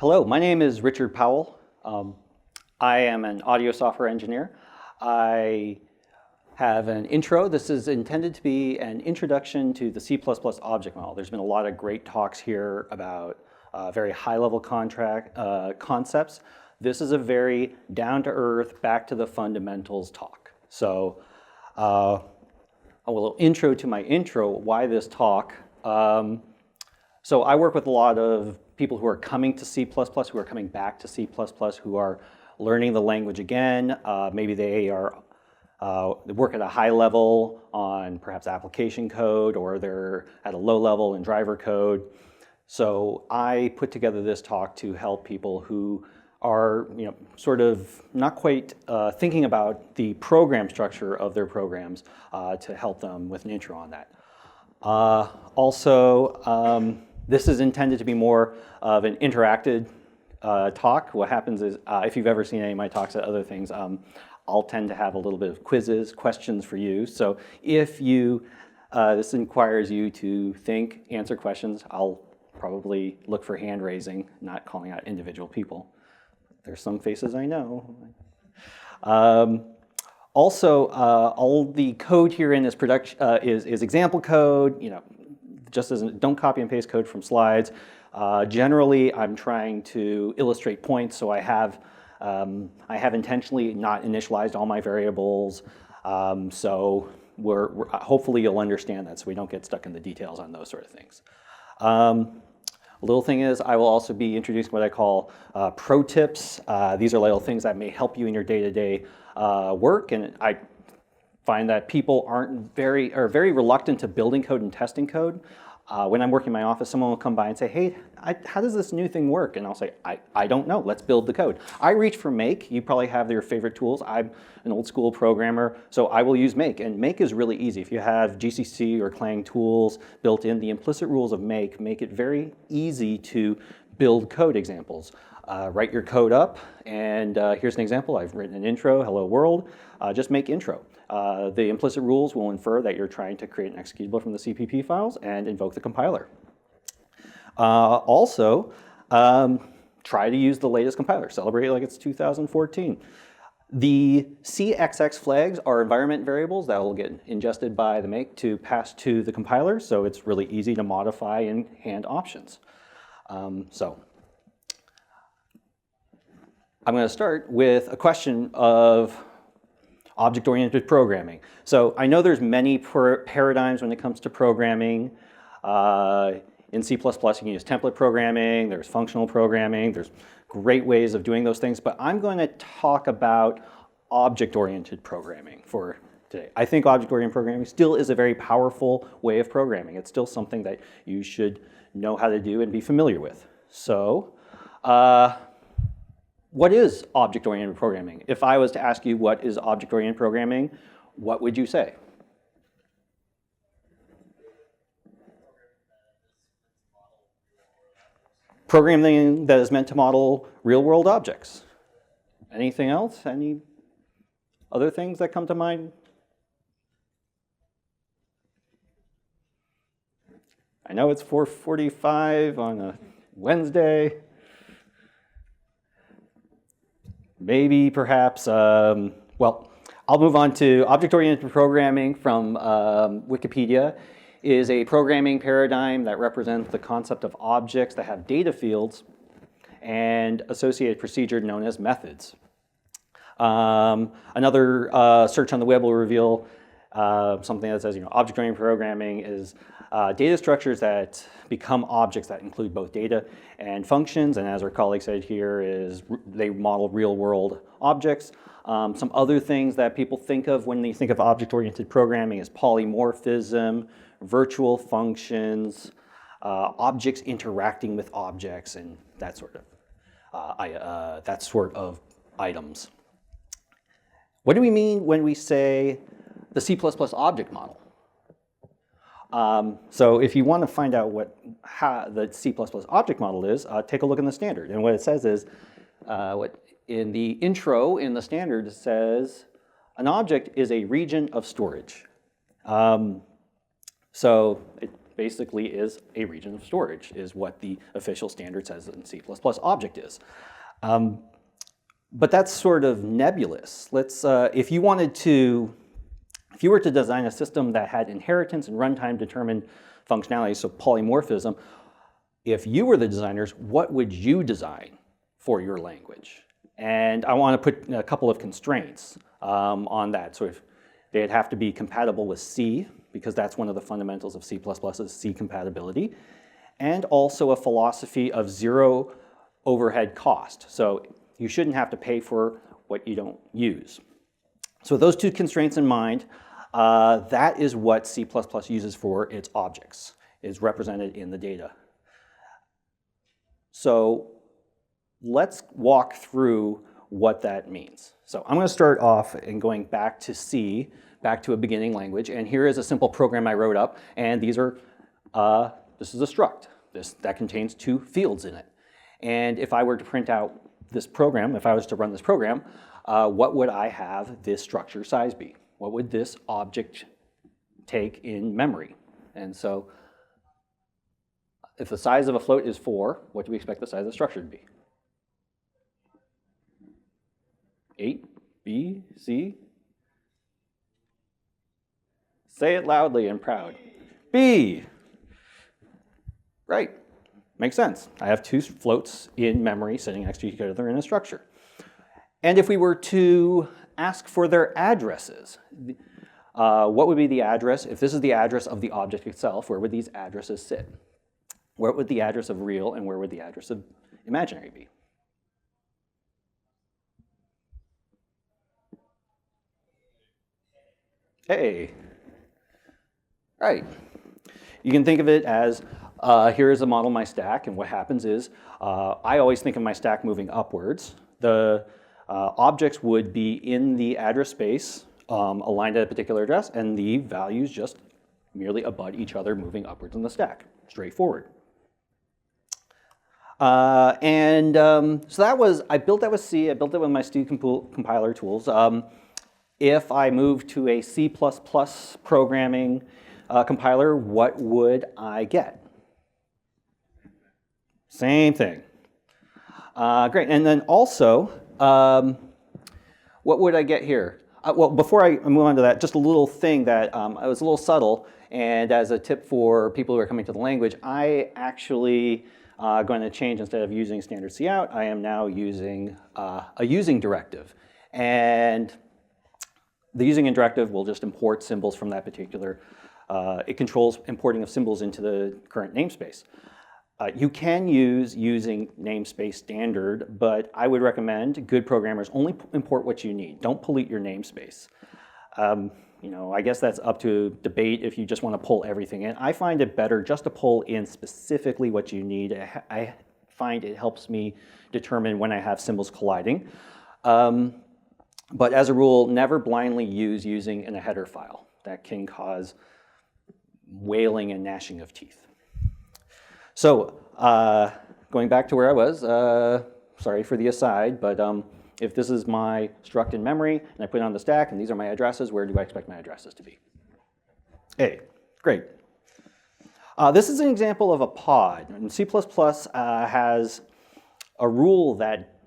Hello, my name is Richard Powell. I am an audio software engineer. I have an intro. This is intended to be an introduction to the C++ object model. There's been a lot of great talks here about very high-level concepts. This is a very down-to-earth, back to the fundamentals talk. So a little intro to my intro, why this talk. So I work with a lot of people who are coming to C++, who are coming back to C++, who are learning the language again. Maybe they are they work at a high level on perhaps application code, or they're at a low level in driver code. So I put together this talk to help people who are, sort of not quite thinking about the program structure of their programs to help them with an intro on that. This is intended to be more of an interactive talk. What happens is, if you've ever seen any of my talks at other things, I'll tend to have a little bit of quizzes, questions for you. So if this requires you to think, answer questions, I'll probably look for hand raising, not calling out individual people. There's some faces I know. All the code herein is is example code. Just as don't copy and paste code from slides. Generally, I'm trying to illustrate points, so I have intentionally not initialized all my variables. So hopefully you'll understand that, so we don't get stuck in the details on those sort of things. A little thing is, I will also be introducing what I call pro tips. These are little things that may help you in your day-to-day work, and I find that people are very reluctant to building code and testing code. When I'm working in my office, someone will come by and say, hey, how does this new thing work? And I'll say, I don't know, let's build the code. I reach for Make. You probably have your favorite tools. I'm an old school programmer, so I will use Make. And Make is really easy. If you have GCC or Clang tools built in, the implicit rules of Make make it very easy to build code examples. Write your code up, and here's an example. I've written an intro, hello world, just make intro. The implicit rules will infer that you're trying to create an executable from the CPP files and invoke the compiler. Try to use the latest compiler. Celebrate it like it's 2014. The CXX flags are environment variables that will get ingested by the Make to pass to the compiler, so it's really easy to modify and hand options. I'm going to start with a question of object-oriented programming. So I know there's many paradigms when it comes to programming. In C++, you can use template programming, there's functional programming, there's great ways of doing those things, but I'm going to talk about object-oriented programming for today. I think object-oriented programming still is a very powerful way of programming. It's still something that you should know how to do and be familiar with. So, what is object-oriented programming? If I was to ask you what is object-oriented programming, what would you say? Programming that is meant to model real-world objects. Anything else? Any other things that come to mind? I know it's 4:45 on a Wednesday. Maybe, perhaps, well, I'll move on to object-oriented programming from Wikipedia. Is a programming paradigm that represents the concept of objects that have data fields and associated procedure known as methods. Another search on the web will reveal something that says, object-oriented programming is data structures that become objects that include both data and functions, and as our colleague said here, is they model real-world objects. Some other things that people think of when they think of object-oriented programming is polymorphism, virtual functions, objects interacting with objects, and that sort of items. What do we mean when we say the C++ object model? So if you want to find out how the C++ object model is, take a look in the standard. And what it says is, in the intro in the standard, it says, an object is a region of storage. So it basically is a region of storage, is what the official standard says in C++ object is. But that's sort of nebulous. Let's, if you were to design a system that had inheritance and runtime determined functionality, so polymorphism, if you were the designers, what would you design for your language? And I want to put a couple of constraints on that. So if they'd have to be compatible with C, because that's one of the fundamentals of C++ is C compatibility, and also a philosophy of zero overhead cost. So you shouldn't have to pay for what you don't use. So those two constraints in mind, that is what C++ uses for its objects, is represented in the data. So let's walk through what that means. So I'm going to start off and going back to C, back to a beginning language, and here is a simple program I wrote up, and these are, this is a struct. That contains two fields in it. And if I were to print out this program, if I was to run this program, what would I have this structure size be? What would this object take in memory? And so if the size of a float is 4, what do we expect the size of the structure to be? 8, B, C? Say it loudly and proud. B. Right. Makes sense. I have two floats in memory sitting next to each other in a structure. And if we were to ask for their addresses, what would be the address? If this is the address of the object itself, where would these addresses sit? Where would the address of real and where would the address of imaginary be? Hey. Right. You can think of it as here is a model of my stack, and what happens is I always think of my stack moving upwards. The objects would be in the address space aligned at a particular address, and the values just merely abut each other moving upwards in the stack. Straightforward. So that was, I built that with C, I built it with my Stu compiler tools. If I moved to a C++ programming compiler, what would I get? Same thing. Great, and then also, what would I get here? Well, before I move on to that, just a little thing that was a little subtle, and as a tip for people who are coming to the language, I actually going to change, instead of using standard cout, I am now using a using directive. And the using directive will just import symbols from that particular, it controls importing of symbols into the current namespace. You can use using namespace standard, but I would recommend good programmers only import what you need. Don't pollute your namespace. You know, I guess that's up to debate if you just want to pull everything in. I find it better just to pull in specifically what you need. I find it helps me determine when I have symbols colliding. But as a rule, never blindly use using in a header file. That can cause wailing and gnashing of teeth. So going back to where I was, sorry for the aside, but if this is my struct in memory and I put it on the stack and these are my addresses, where do I expect my addresses to be? A, great. This is an example of a pod. And C++ has a rule that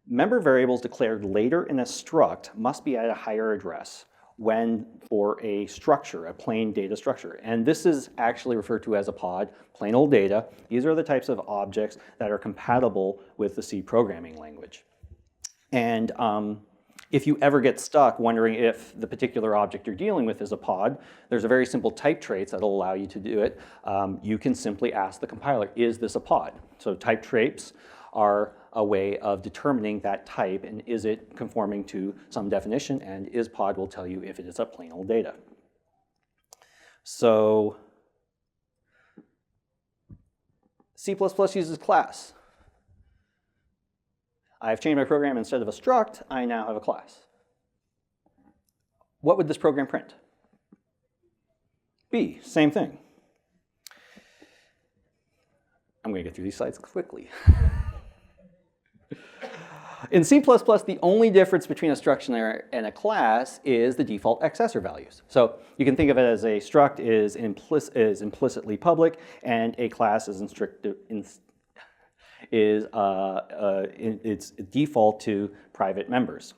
member variables declared later in a struct must be at a higher address when for a structure, a plain data structure. And this is actually referred to as a pod, plain old data. These are the types of objects that are compatible with the C programming language. And if you ever get stuck wondering if the particular object you're dealing with is a pod, there's a very simple type traits that'll allow you to do it. You can simply ask the compiler, is this a pod? So type traits are a way of determining that type and is it conforming to some definition, and is pod will tell you if it is a plain old data. So C++ uses class. I've changed my program. Instead of a struct, I now have a class. What would this program print? B, same thing. I'm going to get through these slides quickly. In C++, the only difference between a struct and a class is the default accessor values. So you can think of it as a struct is implicitly public, and a class is its default to private members.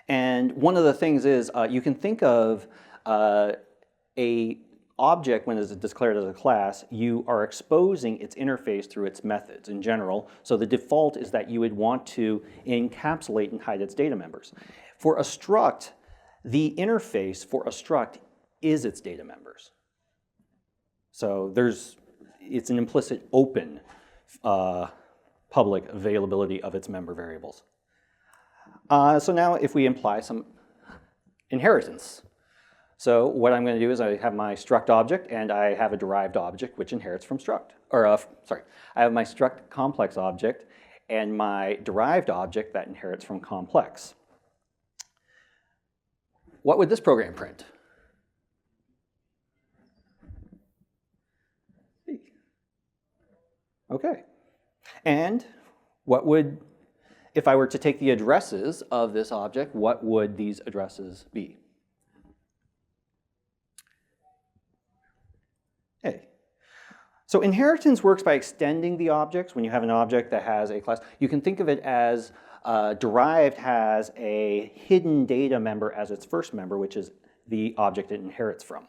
And one of the things is you can think of a object, when it's declared as a class, you are exposing its interface through its methods in general. So the default is that you would want to encapsulate and hide its data members. For a struct, the interface for a struct is its data members. So it's an implicit open public availability of its member variables. So now if we imply some inheritance. So what I'm going to do is I have my struct object, and I have a derived object which inherits from struct. Or sorry, I have my struct complex object and my derived object that inherits from complex. What would this program print? Okay. And what would, if I were to take the addresses of this object, what would these addresses be? Hey. So inheritance works by extending the objects. When you have an object that has a class, you can think of it as derived has a hidden data member as its first member, which is the object it inherits from.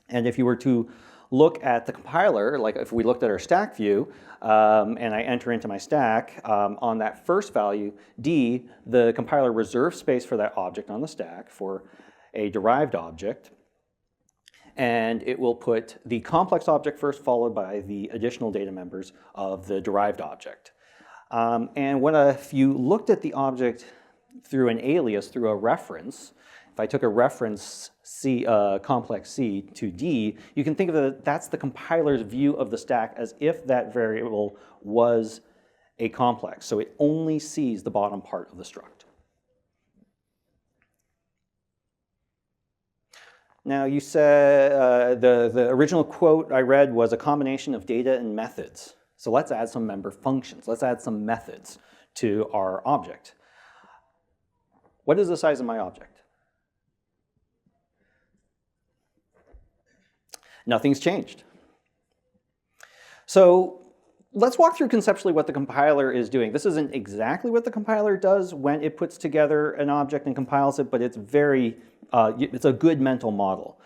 And if you were to look at the compiler, like if we looked at our stack view, and I enter into my stack, on that first value, D, the compiler reserves space for that object on the stack for a derived object. And it will put the complex object first, followed by the additional data members of the derived object. And if you looked at the object through an alias, through a reference, if I took a reference complex C to D, you can think of it, that's the compiler's view of the stack as if that variable was a complex. So it only sees the bottom part of the struct. Now you said the original quote I read was a combination of data and methods. So let's add some member functions. Let's add some methods to our object. What is the size of my object? Nothing's changed. So let's walk through conceptually what the compiler is doing. This isn't exactly what the compiler does when it puts together an object and compiles it, but it's it's a good mental model.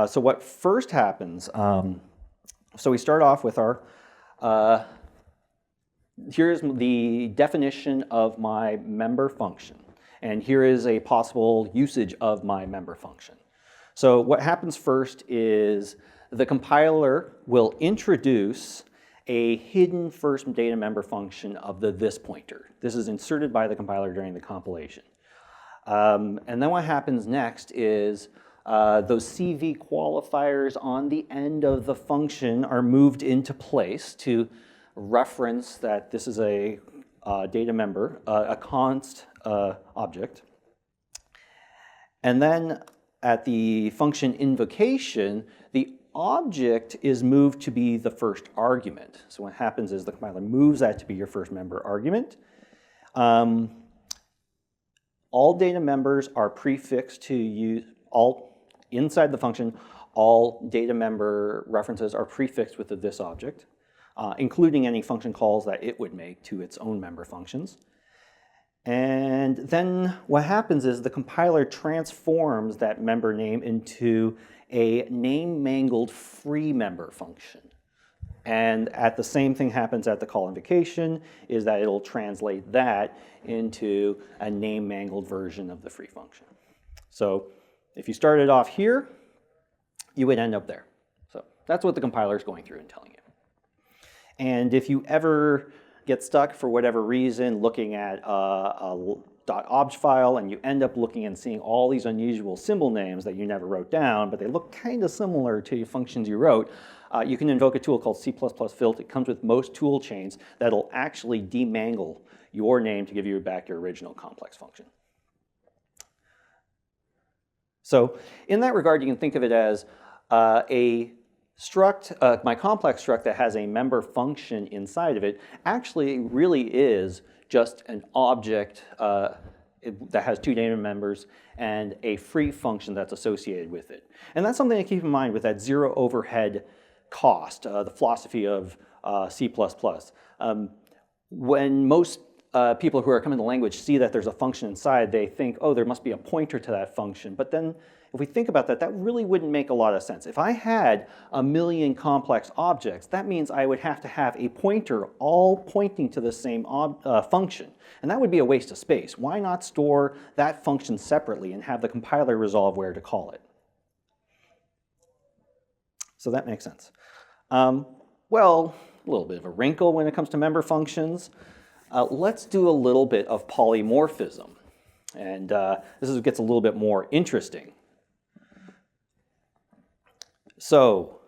So what first happens, so we start off with our, here's the definition of my member function. And here is a possible usage of my member function. So what happens first is the compiler will introduce a hidden first data member function of the this pointer. This is inserted by the compiler during the compilation. And then what happens next is those CV qualifiers on the end of the function are moved into place to reference that this is a data member, a const object. And then at the function invocation, the object is moved to be the first argument. So what happens is the compiler moves that to be your first member argument. All data members are prefixed to inside the function, all data member references are prefixed with the this object, including any function calls that it would make to its own member functions. And then what happens is the compiler transforms that member name into a name-mangled free member function. And the same thing happens at the call invocation, is that it'll translate that into a name-mangled version of the free function. So if you started off here, you would end up there. So that's what the compiler is going through and telling you. And if you ever get stuck for whatever reason looking at a .obj file and you end up looking and seeing all these unusual symbol names that you never wrote down, but they look kind of similar to functions you wrote, you can invoke a tool called C++Filt. It comes with most tool chains that'll actually demangle your name to give you back your original complex function. So in that regard, you can think of it as a struct, my complex struct that has a member function inside of it actually really is just an object that has two data members and a free function that's associated with it. And that's something to keep in mind with that zero overhead cost, the philosophy of C++. When most people who are coming to language see that there's a function inside, they think, oh, there must be a pointer to that function. But then if we think about that, that really wouldn't make a lot of sense. If I had a million complex objects, that means I would have to have a pointer all pointing to the same function. And that would be a waste of space. Why not store that function separately and have the compiler resolve where to call it? So that makes sense. Well, a little bit of a wrinkle when it comes to member functions. Let's do a little bit of polymorphism. And this gets a little bit more interesting. So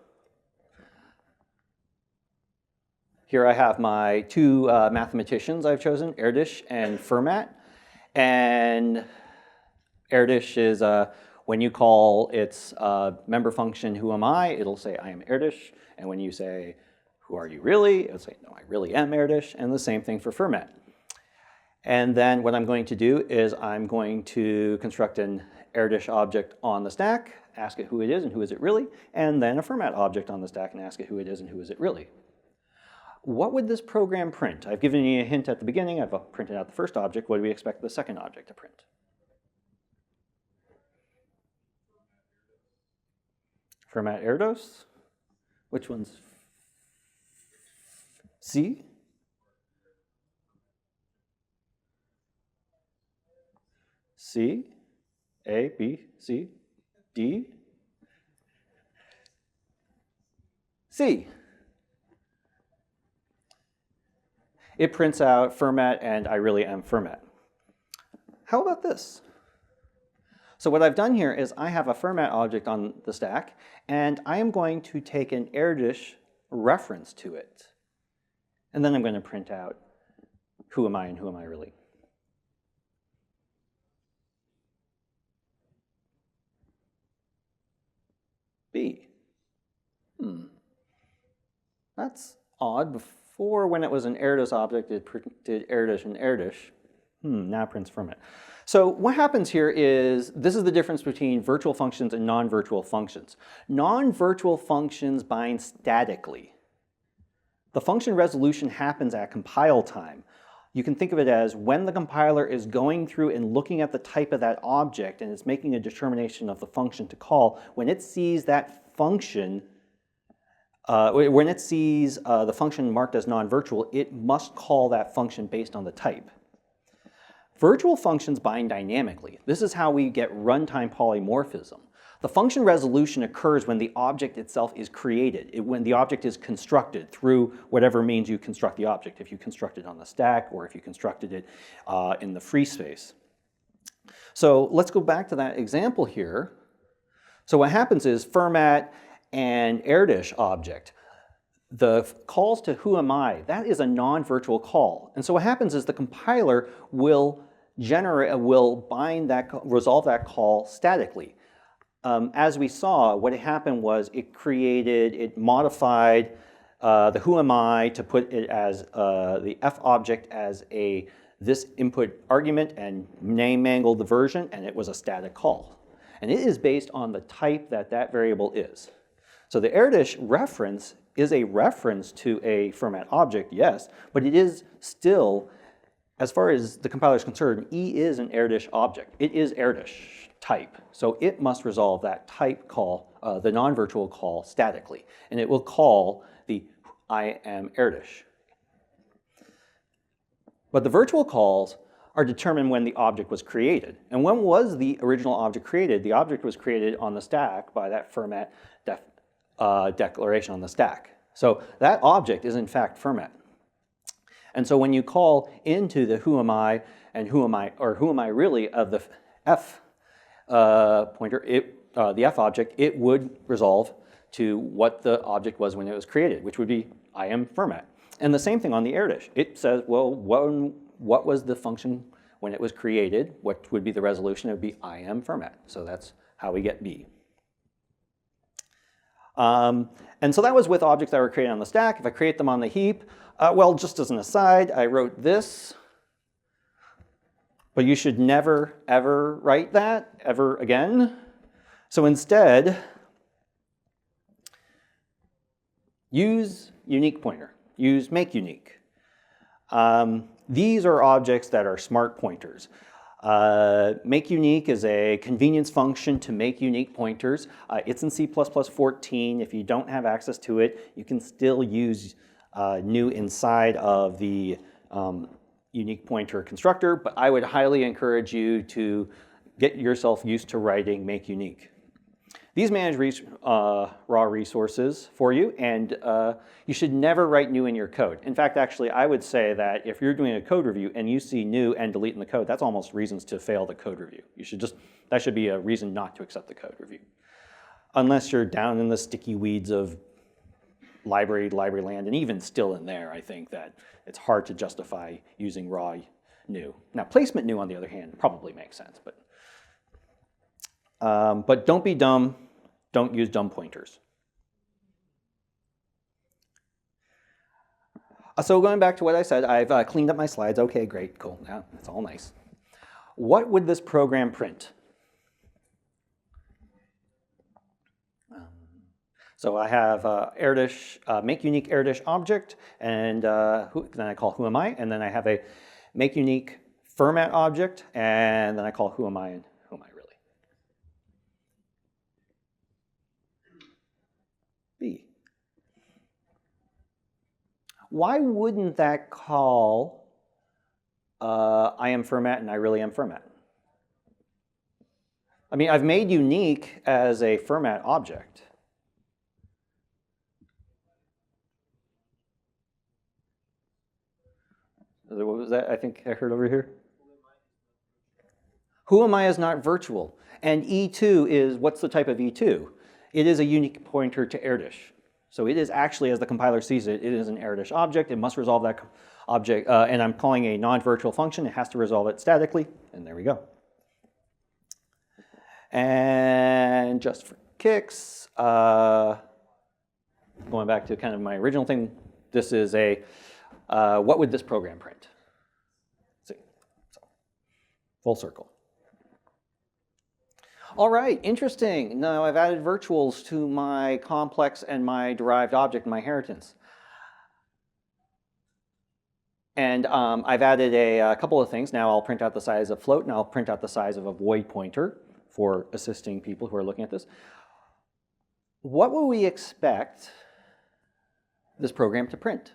here I have my two mathematicians I've chosen, Erdős and Fermat. And Erdős is when you call its member function, who am I? It'll say, I am Erdős. And when you say, who are you really? It'll say, no, I really am Erdős. And the same thing for Fermat. And then what I'm going to do is I'm going to construct an Erdős object on the stack, ask it who it is and who is it really, and then a Fermat object on the stack and ask it who it is and who is it really. What would this program print? I've given you a hint at the beginning. I've printed out the first object. What do we expect the second object to print? Fermat Erdős? Which one's C? C, A, B, C, D, C. It prints out Fermat and I really am Fermat. How about this? So what I've done here is I have a Fermat object on the stack, and I am going to take an Erdős reference to it. And then I'm going to print out who am I and who am I really. B. That's odd. Before, when it was an Erdős object, it printed Erdős and Erdős. Now it prints Fermat. So what happens here is, this is the difference between virtual functions and non-virtual functions. Non-virtual functions bind statically. The function resolution happens at compile time. You can think of it as when the compiler is going through and looking at the type of that object and it's making a determination of the function to call, when it sees that function, when it sees the function marked as non-virtual, it must call that function based on the type. Virtual functions bind dynamically. This is how we get runtime polymorphism. The function resolution occurs when the object itself is created, when the object is constructed through whatever means you construct the object, if you construct it on the stack or if you constructed it in the free space. So let's go back to that example here. So what happens is Fermat and Erdős object, the calls to who am I, that is a non-virtual call. And so what happens is the compiler will bind that, resolve that call statically. As we saw, what happened was it modified the who am I to put it as the f object as this input argument and name-mangled the version, and it was a static call. And it is based on the type that that variable is. So the Erdős reference is a reference to a Fermat object, yes, but it is still, as far as the compiler is concerned, E is an Erdős object. It is Erdős type. So it must resolve that type call, the non-virtual call, statically. And it will call the I am Erdős. But the virtual calls are determined when the object was created. And when was the original object created? The object was created on the stack by that Fermat declaration on the stack. So that object is in fact Fermat. And so when you call into the who am I and who am I really of the f pointer, the f object, it would resolve to what the object was when it was created, which would be I am Fermat. And the same thing on the Erdős. It says, well, what was the function when it was created? What would be the resolution? It would be I am Fermat. So that's how we get B. And so that was with objects that were created on the stack. If I create them on the heap, well, just as an aside, I wrote this. But you should never, ever write that, ever again. So instead, use unique pointer. Use make unique. These are objects that are smart pointers. Make unique is a convenience function to make unique pointers. It's in C++14. If you don't have access to it, you can still use new inside of the unique pointer constructor, but I would highly encourage you to get yourself used to writing make unique. These manage raw resources for you, and you should never write new in your code. In fact, actually, I would say that if you're doing a code review and you see new and delete in the code, that's almost reasons to fail the code review. That should be a reason not to accept the code review. Unless you're down in the sticky weeds of library land, and even still in there, I think that it's hard to justify using raw new. Now, placement new, on the other hand, probably makes sense, but don't be dumb. Don't use dumb pointers. So going back to what I said, I've cleaned up my slides. Okay, great, cool. Now it's all nice. What would this program print? So I have make unique errdish object, and then I call who am I, and then I have a make unique format object, and then I call who am I and who am I really. B. Why wouldn't that call I am format and I really am format? I mean, I've made unique as a format object. What was that I think I heard over here? Who am I is not virtual. And E2 is, what's the type of E2? It is a unique pointer to errdish. So it is actually, as the compiler sees it, it is an errdish object. It must resolve that object, and I'm calling a non-virtual function. It has to resolve it statically, and there we go. And just for kicks, going back to kind of my original thing, this is a what would this program print? Let's see, so, full circle. All right, interesting. Now I've added virtuals to my complex and my derived object, my inheritance. And I've added a couple of things. Now I'll print out the size of float, and I'll print out the size of a void pointer for assisting people who are looking at this. What would we expect this program to print?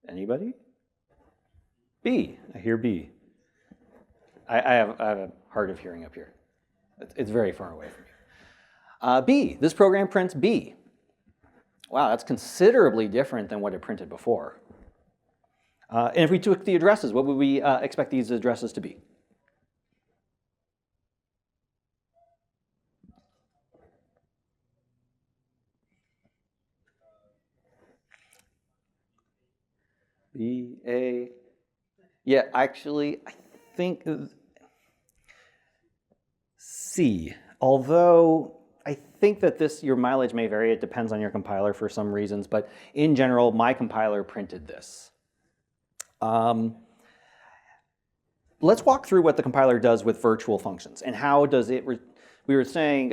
Anybody? B. I hear B. I have a hard of hearing up here. It's very far away from me. B. This program prints B. Wow, that's considerably different than what it printed before. And if we took the addresses, what would we expect these addresses to be? B, A. Yeah, actually, I think C. Although I think that your mileage may vary. It depends on your compiler for some reasons. But in general, my compiler printed this. Let's walk through what the compiler does with virtual functions and how does it. We were saying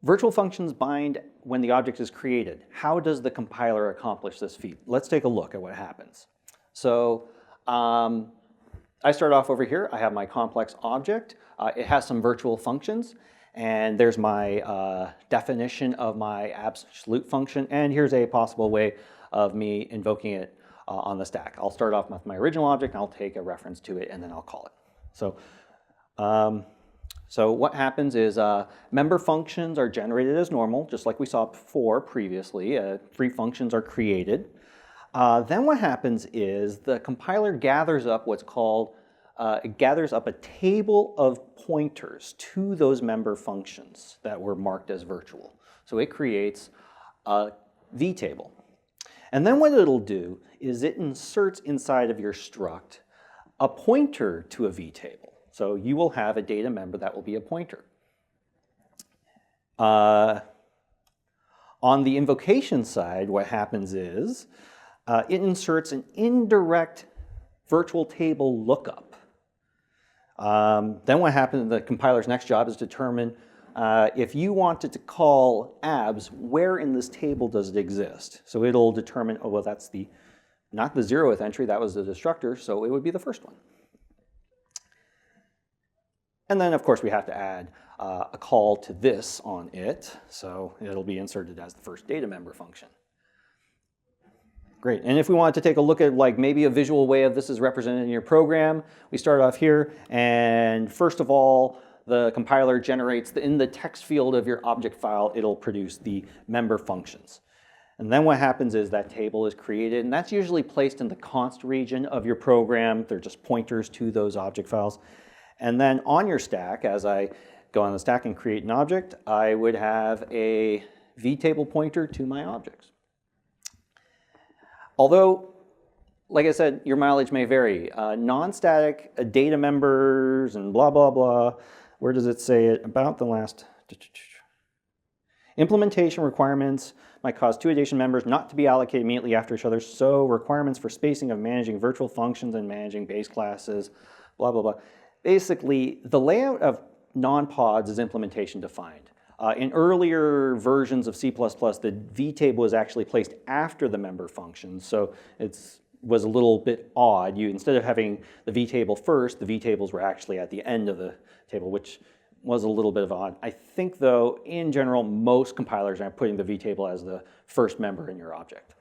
virtual functions bind when the object is created. How does the compiler accomplish this feat? Let's take a look at what happens. So I start off over here. I have my complex object. It has some virtual functions. And there's my definition of my absolute function. And here's a possible way of me invoking it on the stack. I'll start off with my original object, and I'll take a reference to it, and then I'll call it. So what happens is member functions are generated as normal, just like we saw before previously. Free functions are created. Then what happens is the compiler gathers up what's called, it gathers up a table of pointers to those member functions that were marked as virtual. So it creates a Vtable. And then what it'll do is it inserts inside of your struct a pointer to a vtable. So you will have a data member that will be a pointer. On the invocation side, what happens is it inserts an indirect virtual table lookup. Then what happens, the compiler's next job is to determine if you wanted to call abs, where in this table does it exist? So it'll determine, oh, well, that's not the 0th entry, that was the destructor, so it would be the first one. And then, of course, we have to add a call to this on it, so it'll be inserted as the first data member function. Great, and if we wanted to take a look at like maybe a visual way of this is represented in your program, we start off here, and first of all, the compiler generates, in the text field of your object file, it'll produce the member functions. And then what happens is that table is created, and that's usually placed in the const region of your program. They're just pointers to those object files. And then on your stack, as I go on the stack and create an object, I would have a vtable pointer to my objects. Although, like I said, your mileage may vary. Non-static data members and blah, blah, blah. Where does it say it? About the last. Implementation requirements might cause two adjacent members not to be allocated immediately after each other. So requirements for spacing of managing virtual functions and managing base classes, blah, blah, blah. Basically, the layout of non-pods is implementation defined. In earlier versions of C++, the vtable was actually placed after the member functions, so it was a little bit odd. Instead of having the vtable first, the vtables were actually at the end of the table, which was a little bit of odd. I think, though, in general, most compilers are putting the vtable as the first member in your object.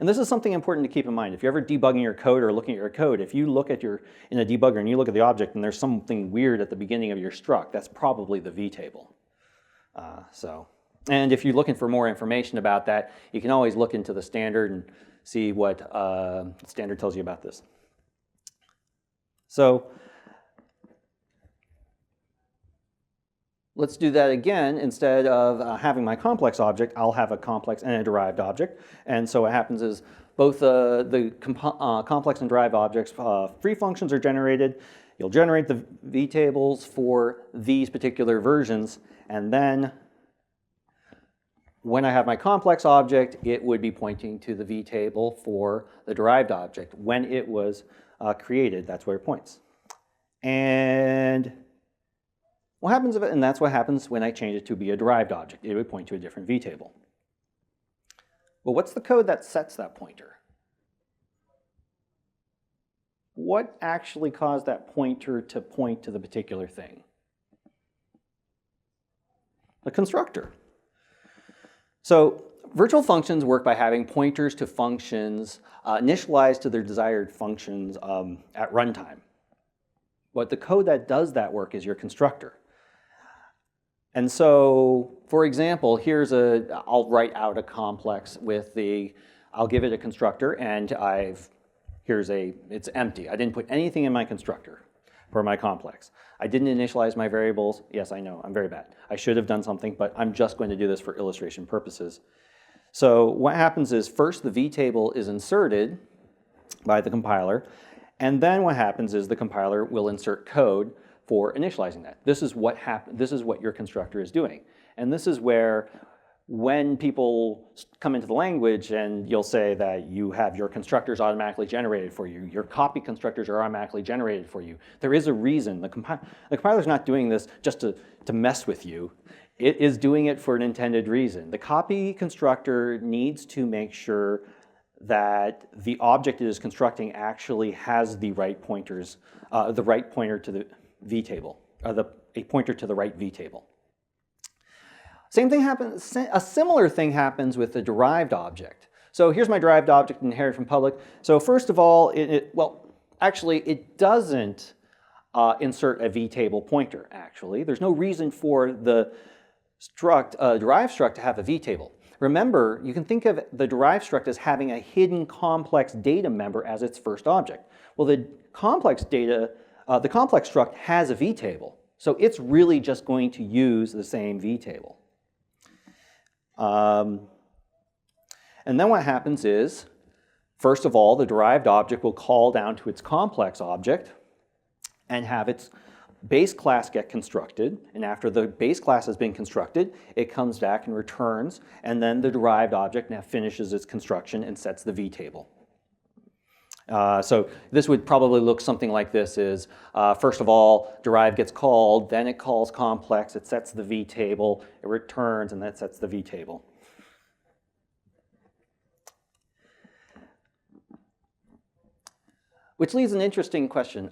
And this is something important to keep in mind. If you're ever debugging your code or looking at your code, if you look at in a debugger and you look at the object and there's something weird at the beginning of your struct, that's probably the vtable. And if you're looking for more information about that, you can always look into the standard and see what the standard tells you about this. So let's do that again. Instead of having my complex object, I'll have a complex and a derived object. And so what happens is both the complex and derived objects, free functions are generated. You'll generate the vtables for these particular versions. And then when I have my complex object, it would be pointing to the vtable for the derived object. When it was created, that's where it points. And what happens if and that's what happens when I change it to be a derived object. It would point to a different vtable. Well, what's the code that sets that pointer? What actually caused that pointer to point to the particular thing? A constructor. So virtual functions work by having pointers to functions initialized to their desired functions at runtime. But the code that does that work is your constructor. And so, for example, I'll write out a complex with I'll give it a constructor, and it's empty. I didn't put anything in my constructor for my complex. I didn't initialize my variables. Yes, I know, I'm very bad. I should have done something, but I'm just going to do this for illustration purposes. So what happens is first the vtable is inserted by the compiler, and then what happens is the compiler will insert code for initializing that. This is what your constructor is doing. And this is where when people come into the language and you'll say that you have your constructors automatically generated for you, your copy constructors are automatically generated for you, there is a reason. The compiler's not doing this just to mess with you. It is doing it for an intended reason. The copy constructor needs to make sure that the object it is constructing actually has the right pointers, the right pointer to the vtable, a pointer to the right vtable. Same thing happens, a similar thing happens with the derived object. So here's my derived object inherited from public. So first of all, actually it doesn't insert a vtable pointer, actually. There's no reason for the derived struct to have a vtable. Remember, you can think of the derived struct as having a hidden complex data member as its first object. Well, the complex struct has a vtable, so it's really just going to use the same vtable. And then what happens is, first of all, the derived object will call down to its complex object and have its base class get constructed. And after the base class has been constructed, it comes back and returns, and then the derived object now finishes its construction and sets the vtable. So this would probably look something like this is, first of all, derived gets called, then it calls complex, it sets the vtable, it returns, and then it sets the vtable. Which leaves an interesting question.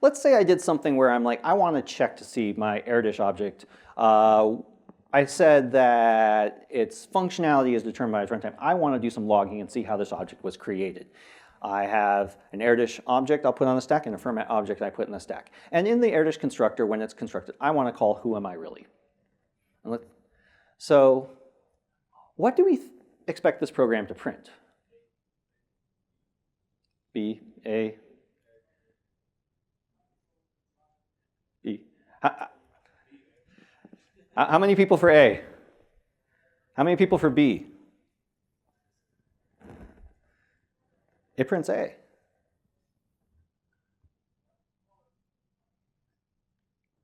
Let's say I did something where I'm like, I want to check to see my errdish object. I said that its functionality is determined by its runtime. I want to do some logging and see how this object was created. I have an errdish object I'll put on the stack and a format object I put in the stack. And in the errdish constructor, when it's constructed, I want to call who am I really. So what do we expect this program to print? B, A, B. How many people for A? How many people for B? It prints A.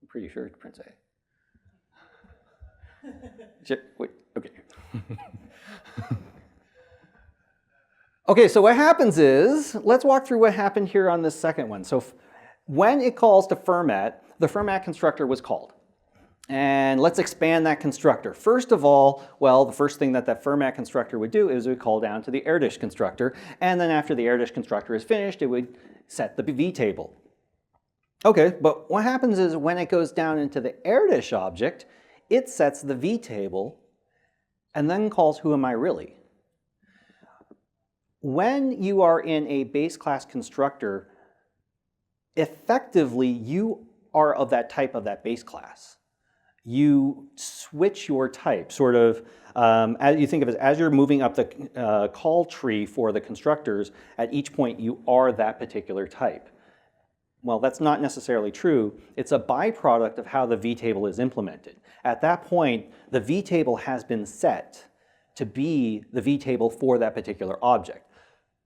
I'm pretty sure it prints A. Wait, okay. Okay, so what happens is, let's walk through what happened here on this second one. So when it calls to format, the format constructor was called. And let's expand that constructor. First of all, well, the first thing that that format constructor would do is it would call down to the errdish constructor. And then after the errdish constructor is finished, it would set the vtable. Okay, but what happens is when it goes down into the errdish object, it sets the vtable and then calls who am I really. When you are in a base class constructor, effectively you are of that type of that base class. You switch your type, sort of, as you think of it, as you're moving up the call tree for the constructors, at each point you are that particular type. Well, that's not necessarily true. It's a byproduct of how the vtable is implemented. At that point, the vtable has been set to be the vtable for that particular object.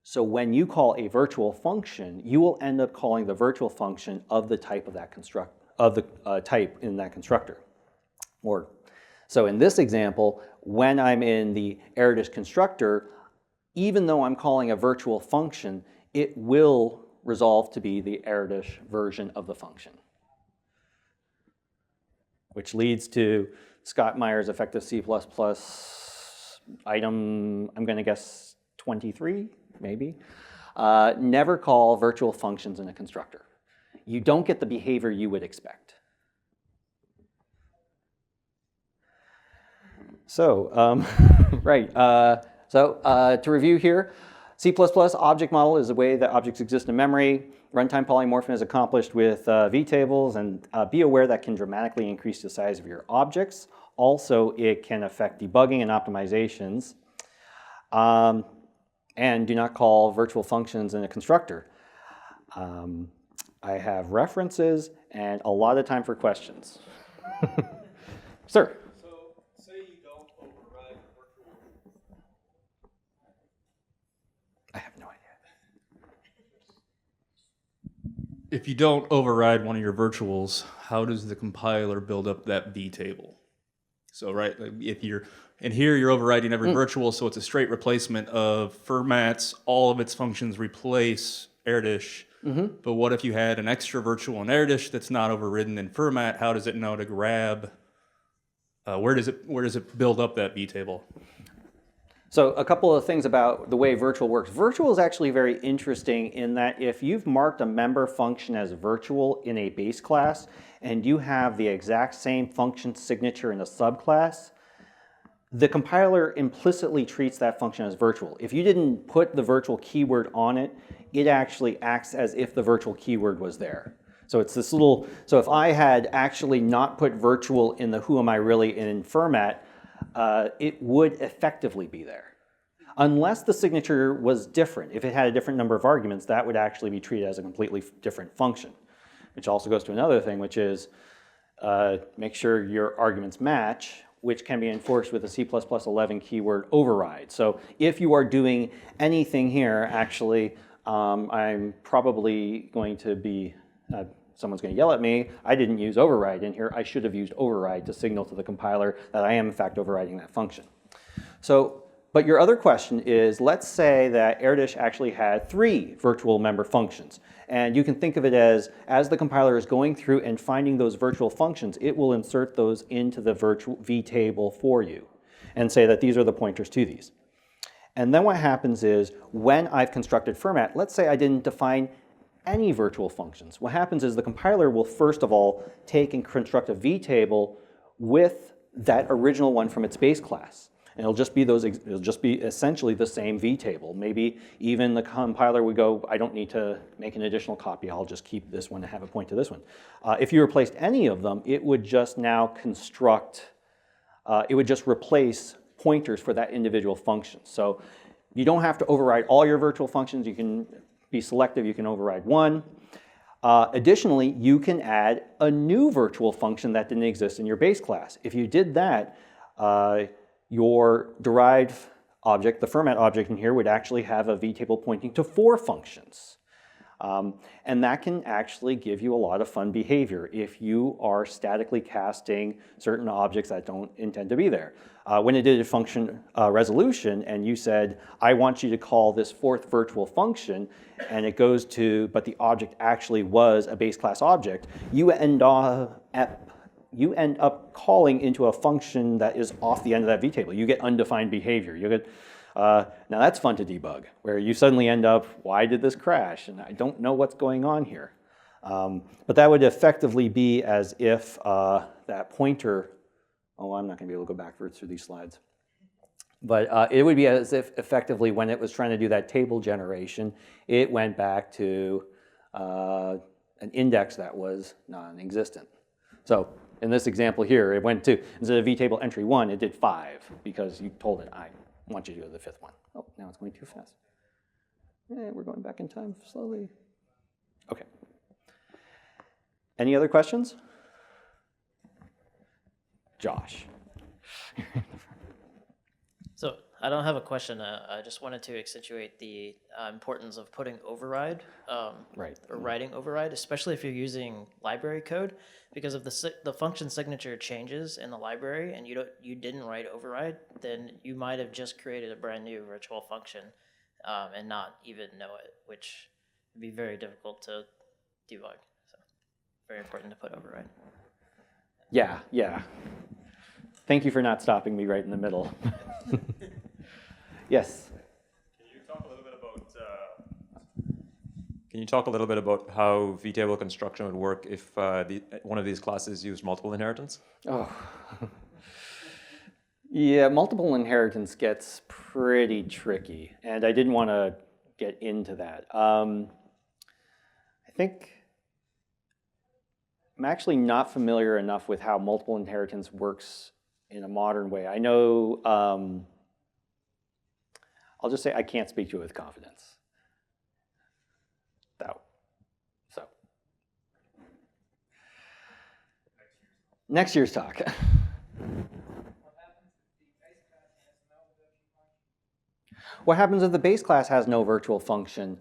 So when you call a virtual function, you will end up calling the virtual function of the type of that type in that constructor. So in this example, when I'm in the errdish constructor, even though I'm calling a virtual function, it will resolve to be the errdish version of the function. Which leads to Scott Meyer's effective C++ item, I'm going to guess 23, maybe. Never call virtual functions in a constructor. You don't get the behavior you would expect. So, to review here, C++ object model is the way that objects exist in memory. Runtime polymorphism is accomplished with Vtables, and be aware that can dramatically increase the size of your objects. Also, it can affect debugging and optimizations. And do not call virtual functions in a constructor. I have references and a lot of time for questions. Sir? If you don't override one of your virtuals, how does the compiler build up that vtable? So, right, if you're in here, you're overriding every virtual, so it's a straight replacement of formats. All of its functions replace errdish. But what if you had an extra virtual in errdish that's not overridden in format? How does it know to grab? Where does it build up that vtable? So a couple of things about the way virtual works. Virtual is actually very interesting in that if you've marked a member function as virtual in a base class and you have the exact same function signature in a subclass, the compiler implicitly treats that function as virtual. If you didn't put the virtual keyword on it, it actually acts as if the virtual keyword was there. So it's this little, so if I had actually not put virtual in the who am I really in format, it would effectively be there. Unless the signature was different. If it had a different number of arguments, that would actually be treated as a completely different function. Which also goes to another thing, which is make sure your arguments match. which can be enforced with a C++11 keyword override. So if you are doing anything here, actually, I'm probably going to be, someone's going to yell at me, I didn't use override in here. I should have used override to signal to the compiler that I am in fact overriding that function. So, but your other question is, let's say that Erdish actually had 3 virtual member functions. And you can think of it as the compiler is going through and finding those virtual functions, it will insert those into the virtual Vtable for you and say that these are the pointers to these. And then what happens is, when I've constructed format, let's say I didn't define any virtual functions. What happens is the compiler will first of all take and construct a Vtable with that original one from its base class. And it'll just be essentially the same Vtable. Maybe even the compiler would go, I don't need to make an additional copy, I'll just keep this one and have it point to this one. If you replaced any of them, it would just now construct, it would just replace pointers for that individual function. So you don't have to override all your virtual functions. You can be selective, you can override one. Additionally, you can add a new virtual function that didn't exist in your base class. If you did that, your derived object, the format object in here, would actually have a Vtable pointing to 4 functions. And that can actually give you a lot of fun behavior if you are statically casting certain objects that don't intend to be there. When it did a function resolution and you said, I want you to call this 4th virtual function, and it goes to, but the object actually was a base class object, you end up calling into a function that is off the end of that Vtable. You get undefined behavior. You get, now that's fun to debug, where you suddenly end up, why did this crash? And I don't know what's going on here. But that would effectively be as if that pointer, oh, I'm not going to be able to go backwards through these slides. But it would be as if effectively when it was trying to do that table generation, it went back to an index that was non-existent. So in this example here, it went to, instead of Vtable entry 1, it did 5 because you told it, I want you to go to the 5th one. Oh, now it's going too fast. We're going back in time slowly. Okay. Any other questions? Josh. So I don't have a question. I just wanted to accentuate the importance of putting override, Right. or writing override, especially if you're using library code, because if the function signature changes in the library and you didn't write override, then you might have just created a brand new virtual function and not even know it, which would be very difficult to debug. So very important to put override. Yeah, yeah. Thank you for not stopping me right in the middle. Yes. Can you talk a little bit about how Vtable construction would work if one of these classes used multiple inheritance? Oh. Yeah, multiple inheritance gets pretty tricky, and I didn't want to get into that. I think I'm actually not familiar enough with how multiple inheritance works in a modern way. I know, I'll just say I can't speak to it with confidence. So. Next year's talk. What happens if the base class has no virtual function?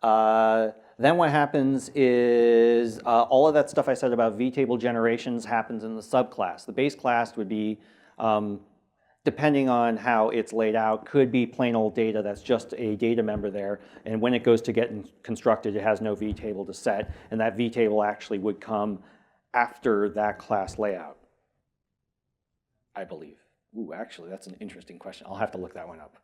Then what happens is all of that stuff I said about Vtable generations happens in the subclass. The base class would be, depending on how it's laid out, could be plain old data that's just a data member there. And when it goes to get constructed, it has no Vtable to set. And that Vtable actually would come after that class layout, I believe. Ooh, actually, that's an interesting question. I'll have to look that one up.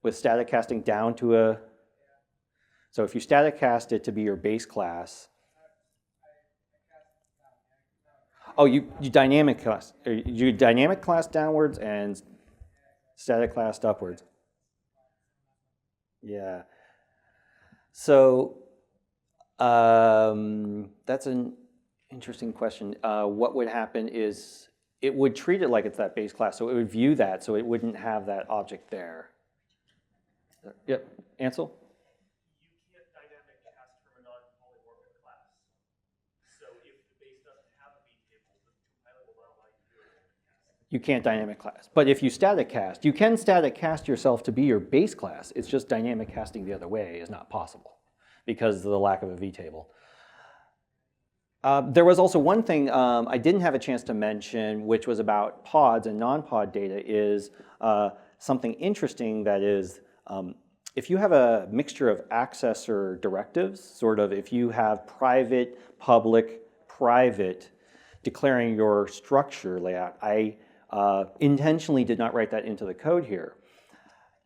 With static casting down to a, so if you static cast it to be your base class, oh, you dynamic class downwards and static class upwards. Yeah. So that's an interesting question. What would happen is it would treat it like it's that base class, so it would view that, so it wouldn't have that object there. Yep, Ansel? You can't dynamic cast from a non-polymorphic class. You can't dynamic class. But if you static cast, you can static cast yourself to be your base class. It's just dynamic casting the other way is not possible because of the lack of a vtable. There was also one thing I didn't have a chance to mention, which was about pods and non-pod data, is something interesting that is, if you have a mixture of accessor directives, sort of if you have private, public, private, declaring your structure layout, I intentionally did not write that into the code here.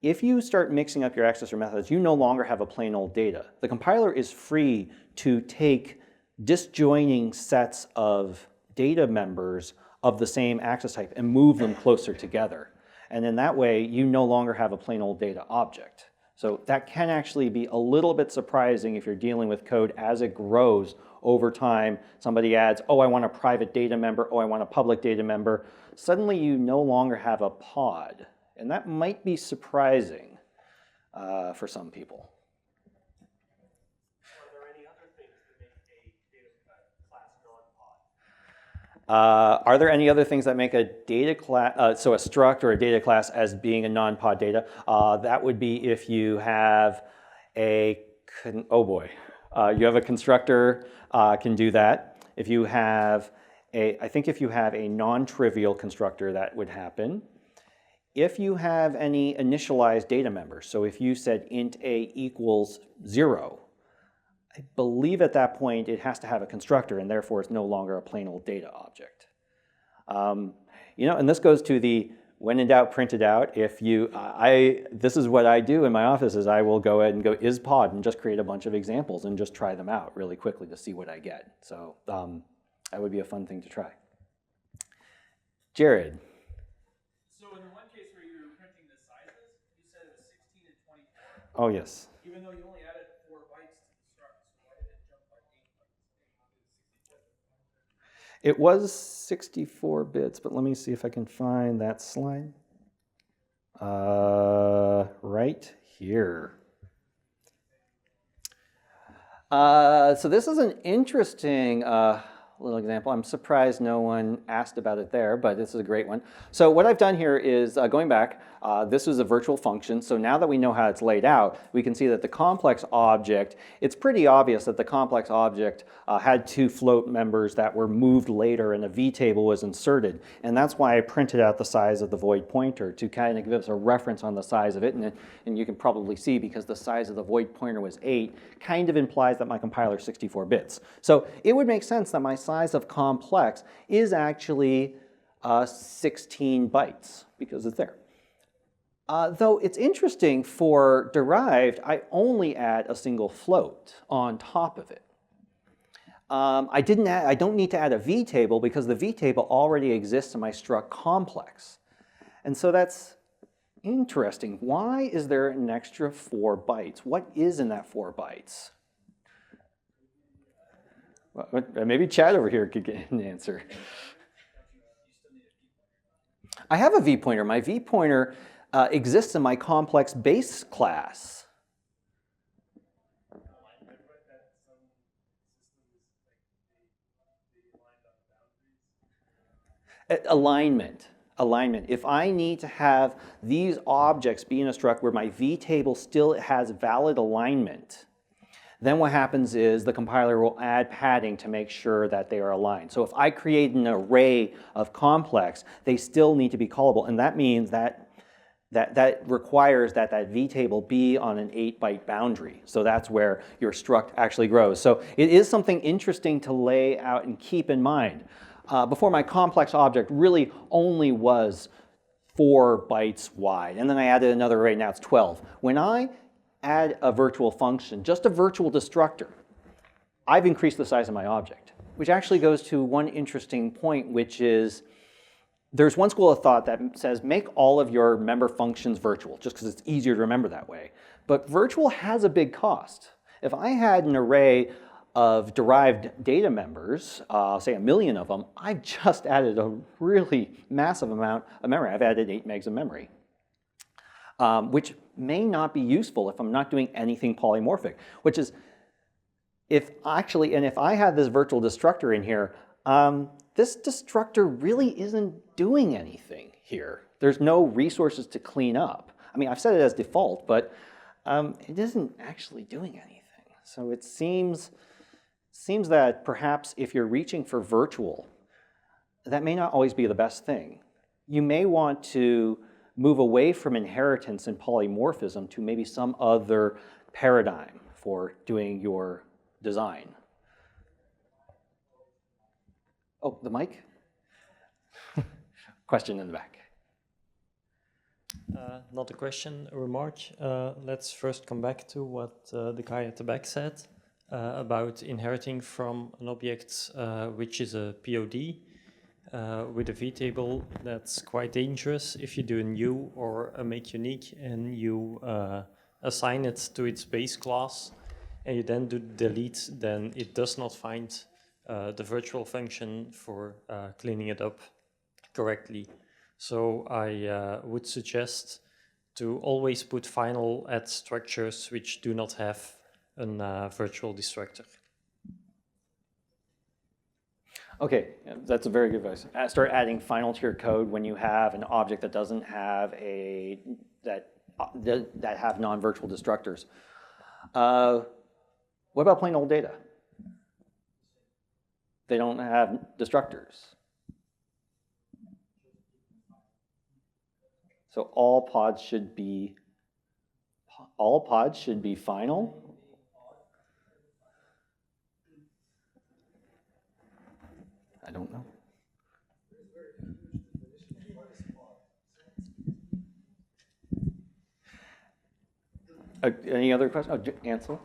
If you start mixing up your accessor methods, you no longer have a plain old data. The compiler is free to take disjoining sets of data members of the same access type and move them closer together. And in that way, you no longer have a plain old data object. So that can actually be a little bit surprising if you're dealing with code as it grows over time. Somebody adds, oh, I want a private data member, oh, I want a public data member. Suddenly you no longer have a pod. And that might be surprising for some people. Are there any other things that make a data class, so a struct or a data class as being a non-pod data? That would be if you have a, oh boy, you have a constructor can do that. If you have a, I think if you have a non-trivial constructor, that would happen. If you have any initialized data members, so if you said int a equals 0, I believe at that point it has to have a constructor and therefore it's no longer a plain old data object. You know, and this goes to the when in doubt, print it out. If you, this is what I do in my office is I will go ahead and go is pod and just create a bunch of examples and just try them out really quickly to see what I get. So that would be a fun thing to try. Jared. So in the one case where you were printing the sizes, you said it was 16 and 24. Oh, yes. Even though you only added 4 bytes to the struct, so why did it jump by 8 bytes? It was 64 bits, but let me see if I can find that slide. Right here. So this is an interesting little example. I'm surprised no one asked about it there, but this is a great one. So what I've done here is going back, this is a virtual function. So now that we know how it's laid out, we can see that the complex object, it's pretty obvious that the complex object had 2 float members that were moved later and a vtable was inserted. And that's why I printed out the size of the void pointer to kind of give us a reference on the size of it. And you can probably see because the size of the void pointer was 8, kind of implies that my compiler is 64 bits. So it would make sense that my size of complex is actually 16 bytes because it's there. Though it's interesting for derived, I only add a single float on top of it. I don't need to add a vtable because the vtable already exists in my struct complex. And so that's interesting. Why is there an extra 4 bytes? What is in that 4 bytes? Well, maybe Chad over here could get an answer. I have a v-pointer. My v-pointer exists in my complex base class. Alignment. If I need to have these objects be in a struct where my vtable still has valid alignment, then what happens is the compiler will add padding to make sure that they are aligned. So if I create an array of complex, they still need to be callable, and that means that requires that vtable be on an 8-byte boundary. So that's where your struct actually grows. So it is something interesting to lay out and keep in mind. Before, my complex object really only was 4 bytes wide, and then I added another array, now it's 12. When I add a virtual function, just a virtual destructor, I've increased the size of my object, which actually goes to one interesting point, which is there's one school of thought that says make all of your member functions virtual, just because it's easier to remember that way. But virtual has a big cost. If I had an array of derived data members, say 1 million of them, I've just added a really massive amount of memory. I've added 8 megs of memory, which may not be useful if I'm not doing anything polymorphic, which is if I had this virtual destructor in here, this destructor really isn't doing anything here. There's no resources to clean up. I mean, I've set it as default, but it isn't actually doing anything. So it seems that perhaps if you're reaching for virtual, that may not always be the best thing. You may want to move away from inheritance and polymorphism to maybe some other paradigm for doing your design. Oh, the mic? Question in the back. Not a question, a remark. Let's first come back to what the guy at the back said about inheriting from an object which is a POD. With a Vtable, that's quite dangerous. If you do a new or a make unique and you assign it to its base class and you then do delete, then it does not find the virtual function for cleaning it up correctly. So I would suggest to always put final at structures which do not have a virtual destructor. Okay, that's a very good advice. Start adding final to your code when you have an object that doesn't have that have non-virtual destructors. What about plain old data? They don't have destructors. So all pods should be final. I don't know. Any other questions? Oh, Ansel?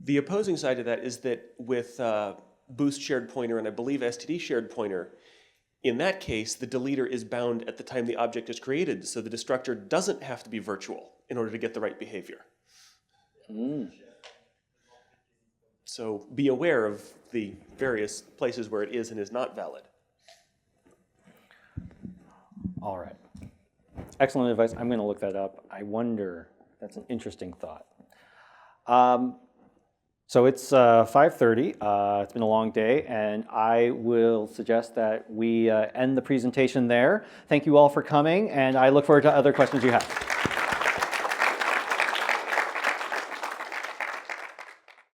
The opposing side to that is that with boost shared pointer and I believe STD shared pointer, in that case, the deleter is bound at the time the object is created, so the destructor doesn't have to be virtual in order to get the right behavior. So be aware of the various places where it is and is not valid. All right. Excellent advice. I'm going to look that up. I wonder, that's an interesting thought. So it's 5:30. It's been a long day, and I will suggest that we end the presentation there. Thank you all for coming, and I look forward to other questions you have.